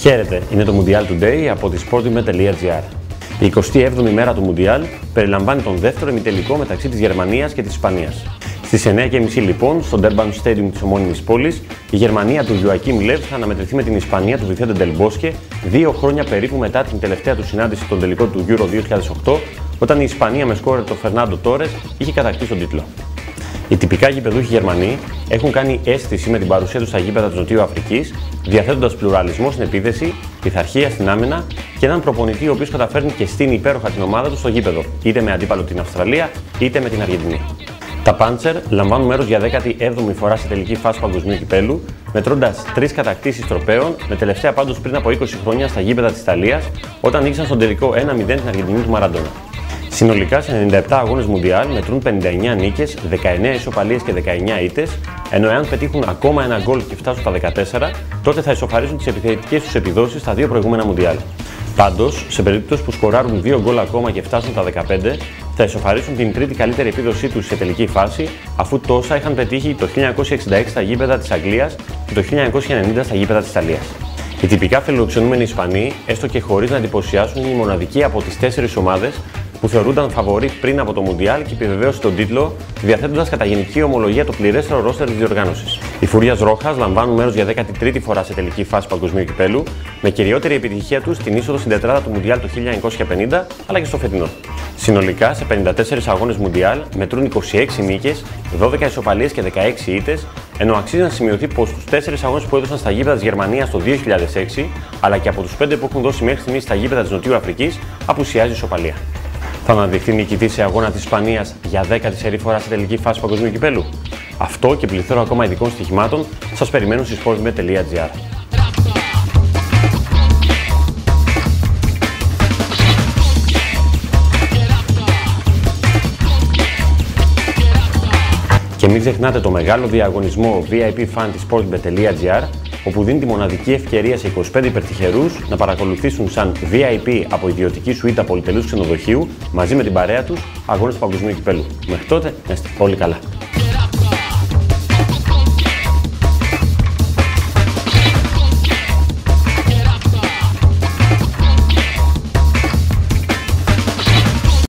Χαίρετε, είναι το Mundial Today από τη sportime.gr. Η 27η μέρα του Mundial περιλαμβάνει τον δεύτερο ημιτελικό μεταξύ της Γερμανίας και της Ισπανίας. Στις 9:30 λοιπόν, στο Durban Stadium της ομώνυμης πόλης, η Γερμανία του Joachim Löw θα αναμετρηθεί με την Ισπανία του Vicente Del Bosque 2 χρόνια περίπου μετά την τελευταία του συνάντηση στον τελικό του Euro 2008, όταν η Ισπανία με σκόρερ τον Fernando Torres είχε κατακτήσει τον τίτλο. Οι τυπικά γηπεδούχοι Γερμανοί έχουν κάνει αίσθηση με την παρουσία τους στα γήπεδα της Νοτιού Αφρικής, διαθέτοντας πλουραλισμό στην επίθεση, πειθαρχία στην άμυνα και έναν προπονητή ο οποίος καταφέρνει και στείνει υπέροχα την ομάδα του στο γήπεδο, είτε με αντίπαλο την Αυστραλία είτε με την Αργεντινή. Τα Panzer λαμβάνουν μέρος για 17η φορά σε τελική φάση παγκοσμίου κυπέλου, μετρώντας 3 κατακτήσεις τροπαίων, με τελευταία πάντως πριν από 20 χρόνια στα γήπεδα της Ιταλίας, όταν νίκησαν στον τελικό 1-0 την Αργεντινή του Μαραντόνα. Συνολικά σε 97 αγώνες Mundial μετρούν 59 νίκες, 19 ισοπαλίες και 19 ήττες, ενώ εάν πετύχουν ακόμα ένα γκολ και φτάσουν στα 14, τότε θα ισοφαρίσουν τις επιθετικές τους επιδόσεις στα 2 προηγούμενα Mundial. Πάντως, σε περίπτωση που σκοράρουν 2 γκολ ακόμα και φτάσουν στα 15, θα ισοφαρίσουν την τρίτη καλύτερη επίδοσή τους σε τελική φάση, αφού τόσα είχαν πετύχει το 1966 στα γήπεδα της Αγγλίας και το 1990 στα γήπεδα της Ιταλίας. Οι τυπικά φιλοξενούμενοι Ισπανοί, έστω και χωρίς να εντυπωσιάσουν, είναι η μοναδική από τις 4 ομάδες που θεωρούνταν φαβορί πριν από το Mundial και επιβεβαίωσε τον τίτλο, διαθέτοντας κατά γενική ομολογία το πληρέστερο ρόστερ της διοργάνωσης. Οι Φούριας Ρόχας λαμβάνουν μέρος για 13η φορά σε τελική φάση παγκοσμίου κυπέλου, με κυριότερη επιτυχία τους στην είσοδο στην τετράδα του Mundial το 1950 αλλά και στο φετινό. Συνολικά σε 54 αγώνες Mundial μετρούν 26 νίκες, 12 ισοπαλίες και 16 ήττες, ενώ αξίζει να σημειωθεί πως στους 4 αγώνες που έδωσαν στα γήπεδα της Γερμανίας το 2006, αλλά και από τους 5 που έχουν δώσει μέχρι στιγμής στα γήπεδα της Νοτιού Αφρικής, απουσιάζει ισοπαλία. Θα αναδειχθεί νικητή σε αγώνα της Ισπανίας για 10η σερί φορά σε τελική φάση παγκοσμίου κυπέλου? Αυτό και πληθώρα ακόμα ειδικών στοιχημάτων σας περιμένουν στη sportime.gr. Και μην ξεχνάτε το μεγάλο διαγωνισμό VIP Fan της sportime.gr, όπου δίνει τη μοναδική ευκαιρία σε 25 υπερτυχερούς να παρακολουθήσουν σαν VIP από ιδιωτική σουίτα πολυτελούς ξενοδοχείου μαζί με την παρέα τους αγώνες του παγκοσμίου κυπέλου. Μέχρι τότε, να είστε όλοι καλά.